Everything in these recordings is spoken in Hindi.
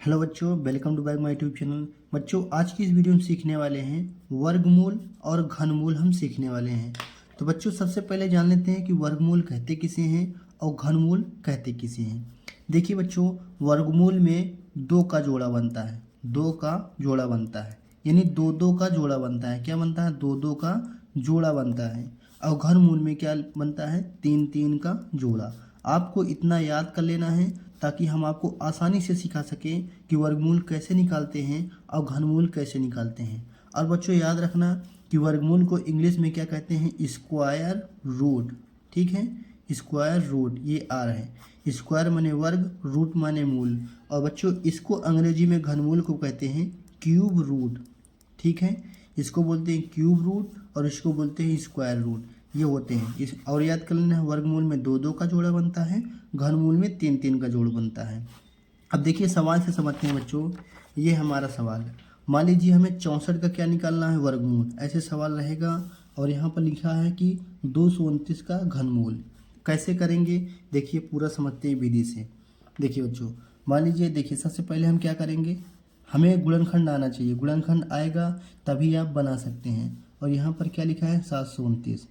हेलो बच्चों, welcome to back my YouTube channel. बच्चों, आज की इस वीडियो में सीखने वाले हैं वर्गमूल और घनमूल हम सीखने वाले हैं। तो बच्चों, सबसे पहले जान लेते हैं कि वर्गमूल कहते किसे हैं और घनमूल कहते किसे हैं। देखिए बच्चों, वर्गमूल में दो का जोड़ा बनता है, दो का जोड़ा बनता है, यानी दो दो का जोड़ा बनता है। क्या बनता है? दो दो का जोड़ा बनता है। और घनमूल में क्या बनता है? तीन तीन का जोड़ा। आपको इतना याद कर लेना है ताकि हम आपको आसानी से सिखा सकें कि वर्गमूल कैसे निकालते हैं और घनमूल कैसे निकालते हैं। और बच्चों, याद रखना कि वर्गमूल को इंग्लिश में क्या कहते हैं? Square root. ठीक है, स्क्वायर रूट ये आ रहा है। स्क्वायर माने वर्ग, रूट माने मूल। और बच्चों, इसको अंग्रेजी में घनमूल को कहते हैं क्यूब रूट। ठीक है, इसको बोलते हैं क्यूब रूट और इसको बोलते हैं स्क्वायर रूट। ये होते हैं इस। और याद कर लेना है, वर्गमूल में दो दो का जोड़ा बनता है, घनमूल में तीन तीन का जोड़ बनता है। अब देखिए, सवाल से समझते हैं बच्चों। ये हमारा सवाल है। मान लीजिए हमें 64 का क्या निकालना है? वर्गमूल। ऐसे सवाल रहेगा और यहाँ पर लिखा है कि 229 का घनमूल। कैसे करेंगे? देखिए, पूरा समझते हैं विधि से। देखिए बच्चों, मान लीजिए, देखिए सबसे पहले हम क्या करेंगे, हमें गुणनखंड आना चाहिए। गुणनखंड आएगा तभी आप बना सकते हैं। और यहाँ पर क्या लिखा है? 729।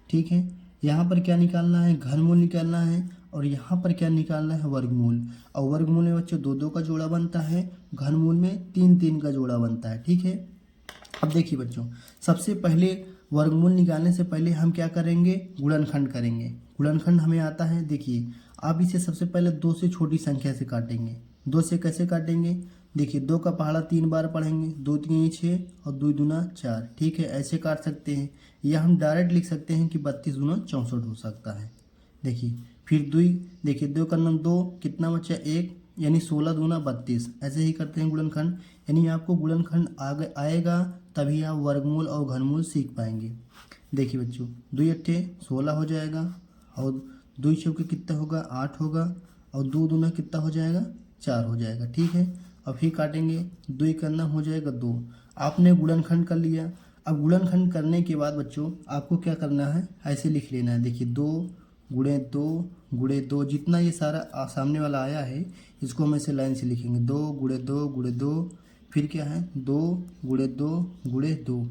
ठीक है, यहाँ पर क्या निकालना है? घनमूल निकालना है। और यहाँ पर क्या निकालना है? वर्गमूल। और वर्गमूल में बच्चों दो दो का जोड़ा बनता है, घनमूल में तीन तीन का जोड़ा बनता है। ठीक है, अब देखिए बच्चों, सबसे पहले वर्गमूल निकालने से पहले हम क्या करेंगे? गुणनखंड करेंगे। गुणनखंड हमें आता है। देखिए, आप इसे सबसे पहले दो से छोटी संख्या से काटेंगे। दो से कैसे काटेंगे? देखिए, दो का पहाड़ा तीन बार पढ़ेंगे, दो तीन छः और दो दूना चार। ठीक है, ऐसे काट सकते हैं, या हम डायरेक्ट लिख सकते हैं कि 32 दूना 64 हो सकता है। देखिए, फिर दुई, देखिए दो का नम दो, कितना बचा? एक, यानी 16 दूना 32। ऐसे ही करते हैं गुणनखंड। यानी आपको गुणनखंड आगे आएगा तभी आप वर्गमूल और घनमूल सीख पाएंगे। देखिए बच्चों, दुई अट्ठे 16 हो जाएगा, और दुई चौके कितना होगा? 8 होगा, और दो दूना कितना हो जाएगा? 4 हो जाएगा। ठीक है, और फिर काटेंगे, दुई करना हो जाएगा 2। आपने गुणनखंड कर लिया। अब गुणनखंड करने के बाद बच्चों आपको क्या करना है? ऐसे लिख लेना है। देखिए, 2 गुणे 2 गुणे 2, जितना ये सारा सामने वाला आया है इसको हम ऐसे लाइन से लिखेंगे। 2 गुणे 2 गुणे 2, फिर क्या है? 2 गुणे 2 गुणे 2।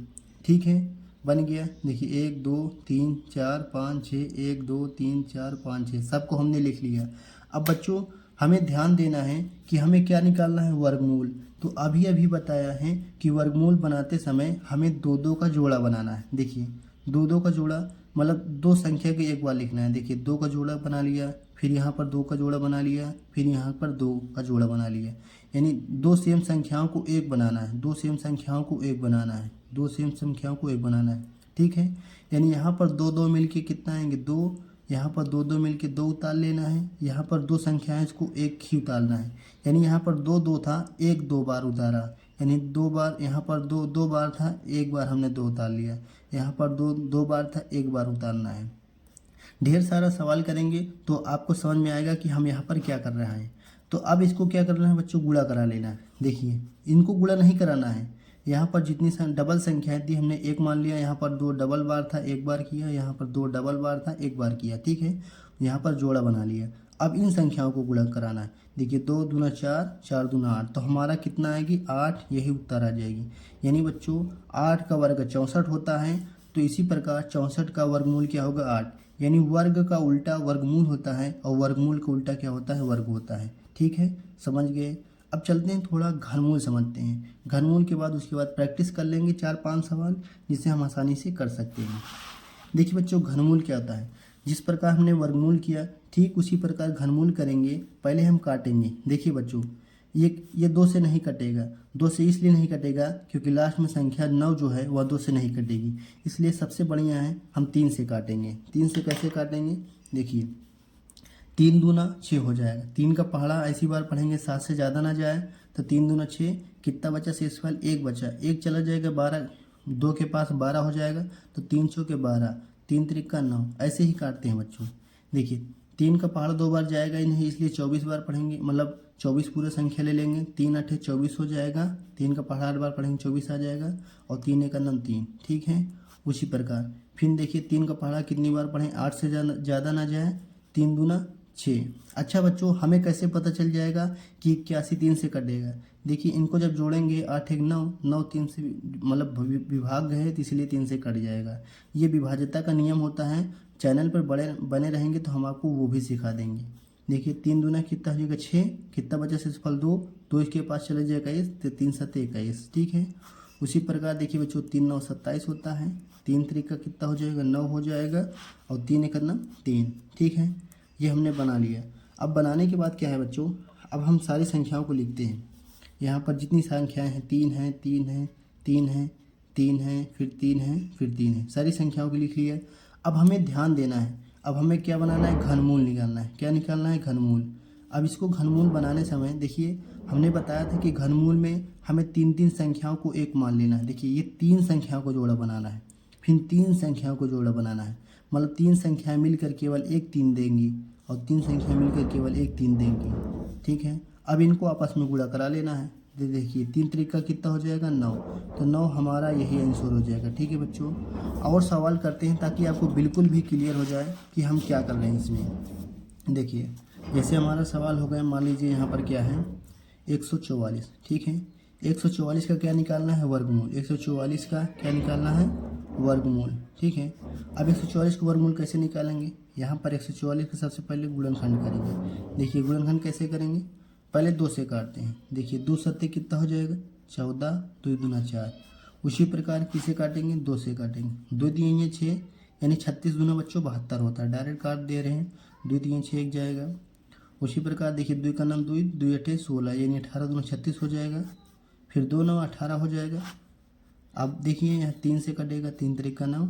ठीक है, बन गया। देखिए, 1 2 3 4 5 6, 1 2 3 4 5 6, सबको हमने लिख लिया। अब बच्चों, हमें ध्यान देना है कि हमें क्या निकालना है? वर्गमूल। तो अभी अभी बताया है कि वर्गमूल बनाते समय हमें दो दो का जोड़ा बनाना है। देखिए, दो दो का जोड़ा मतलब दो संख्या के एक बार लिखना है। देखिए, दो का जोड़ा बना लिया, फिर यहाँ पर दो का जोड़ा बना लिया, फिर यहाँ पर दो का जोड़ा बना लिया। यानी दो सेम संख्याओं को एक बनाना है, दो सेम संख्याओं को एक बनाना है, दो सेम संख्याओं को एक बनाना है। ठीक है, यानी यहाँ पर दो दो मिलके कितना आएंगे? दो। यहाँ पर दो दो मिलके दो उतार लेना है। यहाँ पर दो संख्याएं इसको एक ही उतारना है। यानी यहाँ पर दो दो था, एक दो बार उतारा, यानी दो बार। यहाँ पर दो दो बार था, एक बार हमने दो उतार लिया। यहाँ पर दो दो बार था, एक बार उतारना है। ढेर सारा सवाल करेंगे तो आपको समझ में आएगा कि हम यहाँ पर क्या कर रहे हैं। तो अब इसको क्या करना है बच्चों? गुणा करा लेना है। देखिए, इनको गुणा नहीं कराना है। यहाँ पर जितनी डबल संख्याएं थी हमने एक मान लिया। यहाँ पर दो डबल बार था, एक बार किया। यहाँ पर दो डबल बार था, एक बार किया। ठीक है, यहाँ पर जोड़ा बना लिया। अब इन संख्याओं को गुणा कराना है। देखिए, दो दूना चार, चार दूना आठ, तो हमारा कितना आएगी? 8। यही उत्तर आ जाएगी। यानी बच्चों, 8 का वर्ग 64 होता है। तो इसी प्रकार 64 का वर्गमूल क्या होगा? 8। यानी वर्ग का उल्टा वर्गमूल होता है, और वर्गमूल का उल्टा क्या होता है? वर्ग होता है। ठीक है, समझ गए। अब चलते हैं थोड़ा घनमूल समझते हैं। घनमूल के बाद उसके बाद प्रैक्टिस कर लेंगे 4-5 सवाल, जिसे हम आसानी से कर सकते हैं। देखिए बच्चों, घनमूल क्या होता है? जिस प्रकार हमने वर्गमूल किया ठीक उसी प्रकार घनमूल करेंगे। पहले हम काटेंगे। देखिए बच्चों, ये दो से नहीं कटेगा। दो से इसलिए नहीं कटेगा क्योंकि लास्ट में संख्या 9 जो है वह दो से नहीं कटेगी। इसलिए सबसे बढ़िया है हम 3 से काटेंगे। 3 से कैसे काटेंगे? देखिए, 3 दूना 6 हो जाएगा। 3 का पहाड़ा ऐसी बार पढ़ेंगे 7 से ज़्यादा ना जाए। तो 3 दूना 6, कितना बचा? शेषफल 1 बचा, 1 चला जाएगा, 12, 2 के पास 12 हो जाएगा। तो 3 चौके 12, 3 त्रिका 9। ऐसे ही काटते हैं बच्चों। देखिए, 3 का पहाड़ा 2 बार जाएगा ही नहीं, इसलिए 24 बार पढ़ेंगे, मतलब 24 पूरे संख्या ले लेंगे। 3 अट्ठे 24 हो जाएगा। 3 का पहाड़ा 8 बार पढ़ेंगे, 24 आ जाएगा। और 3 एक नम 3। ठीक है, उसी प्रकार फिर देखिए, 3 का पहाड़ा कितनी बार पढ़ें? 8 से ज़्यादा ना जाए। 3 दूना 6। अच्छा बच्चों, हमें कैसे पता चल जाएगा कि 81 3 से कटेगा? देखिए इनको जब जोड़ेंगे 8 1 9, 9 3 से मतलब विभाग है तो इसलिए 3 से कट जाएगा। ये विभाज्यता का नियम होता है। चैनल पर बने रहेंगे तो हम आपको वो भी सिखा देंगे। देखिए 3 दूना कितना हो जाएगा 6, कितना बचा शेषफल 2, 2 इसके पास चले जाएगा 21, तो 3 7 21, ठीक है। उसी प्रकार देखिए बच्चों 3 9 27 होता है, 3 3 का कितना हो जाएगा 9 हो जाएगा, और 3 1 9 3, ठीक है। ये हमने बना लिया। अब बनाने के बाद क्या है बच्चों, अब हम सारी संख्याओं को लिखते हैं। यहाँ पर जितनी संख्याएं हैं 3 हैं 3 हैं 3 हैं 3 हैं फिर 3 हैं फिर 3 है, सारी संख्याओं को लिख लिया। अब हमें ध्यान देना है, अब हमें क्या बनाना है, घनमूल निकालना है। क्या निकालना है, घनमूल। अब इसको घनमूल बनाने समय देखिए हमने बताया था कि घनमूल में हमें 3 3 संख्याओं को एक मान लेना है। देखिए ये 3 संख्याओं को जोड़ा बनाना है, फिर 3 संख्याओं को जोड़ा बनाना है, मतलब 3 संख्याएं मिलकर केवल एक 3 देंगी और 3 संख्याएं मिलकर केवल एक 3 देंगी, ठीक है। अब इनको आपस में गुणा करा लेना है। देखिए 3 3 का कितना हो जाएगा 9, तो 9 हमारा यही आंसर हो जाएगा, ठीक है बच्चों। और सवाल करते हैं ताकि आपको बिल्कुल भी क्लियर हो जाए कि हम क्या कर रहे हैं इसमें। देखिए जैसे हमारा सवाल हो गया, मान लीजिए यहाँ पर क्या है 144, ठीक है। 144 का क्या निकालना है, वर्गमूल। 144 का क्या निकालना है, वर्गमूल, ठीक है। अब 144 का वर्गमूल कैसे निकालेंगे, यहाँ पर 144 का सबसे पहले गुणनखंड करेंगे। देखिए गुणनखंड कैसे करेंगे, पहले 2 से काटते हैं। देखिए 2 सत्ते कितना हो जाएगा 14, 2 दूना 4। उसी प्रकार किसे काटेंगे, 2 से काटेंगे। 2 दिए 6, यानी 36 दूना बच्चों 72 होता है, डायरेक्ट काट दे रहे हैं। 2 दिए 6 एक जाएगा। उसी प्रकार देखिए 2 का नाम 2, 2 8 16, यानी 18 दूना 36 हो जाएगा। फिर 2 9 18 हो जाएगा। अब देखिए यहाँ 3 से कटेगा, 3 3 का 9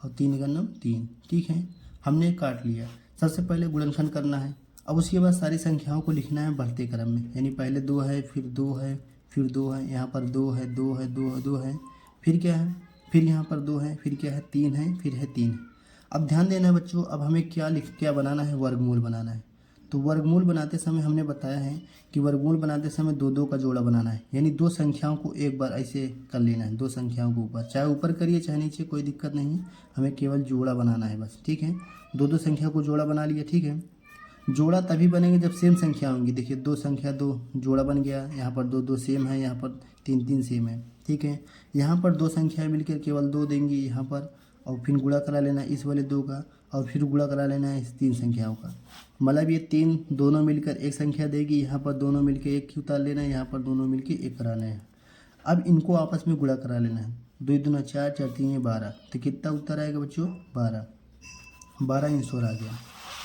और 3 का 9 3, ठीक है। हमने काट लिया। सबसे पहले गुणनखंड करना है। अब उसके बाद सारी संख्याओं को लिखना है बढ़ते क्रम में, यानी पहले 2 है फिर 2 है फिर 2 है, यहाँ पर 2 है 2 है 2 है 2 है, फिर क्या है, फिर यहाँ पर 2 है, फिर क्या है 3 है, फिर है 3 है। अब ध्यान देना है बच्चों, अब हमें क्या बनाना है, वर्गमूल बनाना है। तो वर्गमूल बनाते समय हमने बताया है कि वर्गमूल बनाते समय 2 2 का जोड़ा बनाना है, यानी 2 संख्याओं को एक बार ऐसे कर लेना है। 2 संख्याओं को ऊपर, चाहे ऊपर करिए चाहे नीचे, कोई दिक्कत नहीं है, हमें केवल जोड़ा बनाना है बस, ठीक है। 2 2 संख्या को जोड़ा बना लिया, ठीक है। जोड़ा तभी बनेंगे जब सेम संख्या होंगी। देखिए 2 संख्या 2 जोड़ा बन गया, यहाँ पर 2 2 सेम है, यहाँ पर 3 3 सेम है, ठीक है। यहाँ पर 2 संख्याएं मिलकर केवल 2 देंगी यहाँ पर, और फिर गुणा करा लेना इस वाले 2 का, और फिर गुणा करा लेना है इस 3 संख्याओं का। मतलब ये 3 दोनों मिलकर एक संख्या देगी, यहाँ पर दोनों मिलकर एक उतार लेना है, यहाँ पर दोनों मिलकर एक कराना है। अब इनको आपस में गुणा करा लेना है। 2 दूना 4, 4 3 12, तो कितना उत्तर आएगा बच्चों 12, 12 आंसर आ गया।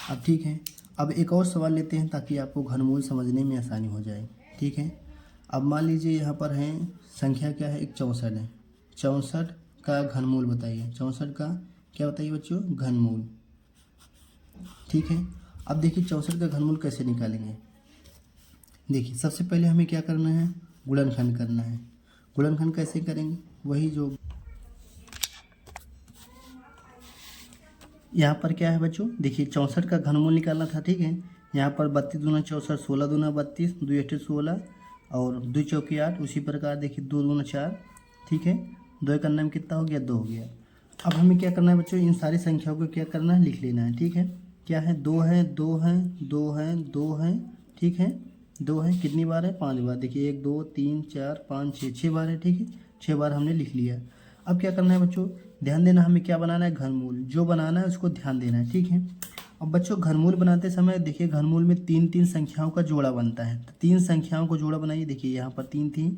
अब ठीक है, अब एक और सवाल लेते हैं ताकि आपको घनमूल समझने में आसानी हो जाए, ठीक है। अब मान लीजिए यहाँ पर है संख्या क्या है, एक 64 है। 64 का घनमूल बताइए, 64 का क्या बताइए बच्चों, घनमूल, ठीक है। अब देखिए 64 का घनमूल कैसे निकालेंगे। देखिए सबसे पहले हमें क्या करना है, गुणनखंड करना है। गुणनखंड कैसे करेंगे, वही जो यहाँ पर क्या है बच्चों, देखिए 64 का घनमूल निकालना था, ठीक है। यहाँ पर 32 दूना 64, 16 दूना 32, 2 8 16 और 2 चौकी 8। उसी प्रकार देखिए 2 दूना 4, ठीक है। 2 का नाम कितना हो गया, 2 हो गया। अब हमें क्या करना है बच्चों, इन सारी संख्याओं को क्या करना है, लिख लेना है, ठीक है। क्या है, 2 है 2 है 2 है 2 है, ठीक है। 2 है, कितनी बार है, 5 बार। देखिए 1 2 3 4 5 6, 6 बार है, ठीक है। 6 बार हमने लिख लिया। अब क्या करना है बच्चों, ध्यान देना, हमें क्या बनाना है, घनमूल। जो बनाना है उसको ध्यान देना है, ठीक है। अब बच्चों घनमूल बनाते समय देखिए घनमूल में 3 3 संख्याओं का जोड़ा बनता है, तो 3 संख्याओं को जोड़ा बनाइए। देखिए यहाँ पर 3 थी,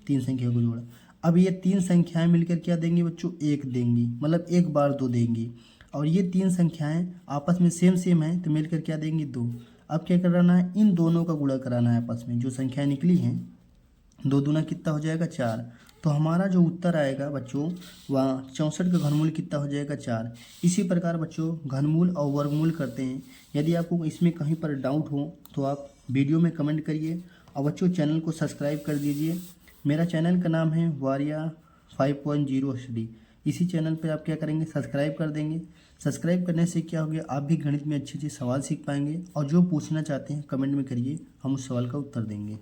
3 संख्याओं को जोड़ा। अब ये 3 संख्याएं मिलकर क्या देंगी बच्चों, 1 देंगी, मतलब एक बार 2 देंगी। और ये 3 संख्याएं आपस में सेम है तो मिलकर क्या देंगी, 2। अब क्या कराना है, इन दोनों का गुणा कराना है आपस में, जो संख्याएं निकली हैं। 2 दूना कितना हो जाएगा, 4। तो हमारा जो उत्तर आएगा बच्चों वह 64 का घनमूल कितना हो जाएगा, 4। इसी प्रकार बच्चों घनमूल और वर्गमूल करते हैं। यदि आपको इसमें कहीं पर डाउट हो तो आप वीडियो में कमेंट करिए, और बच्चों चैनल को सब्सक्राइब कर दीजिए। मेरा चैनल का नाम है वारिया 5.0 स्टडी। इसी चैनल पर आप क्या करेंगे, सब्सक्राइब कर देंगे। सब्सक्राइब करने से क्या हो गया, आप भी गणित में अच्छे अच्छे सवाल सीख पाएंगे, और जो पूछना चाहते हैं कमेंट में करिए, हम उस सवाल का उत्तर देंगे।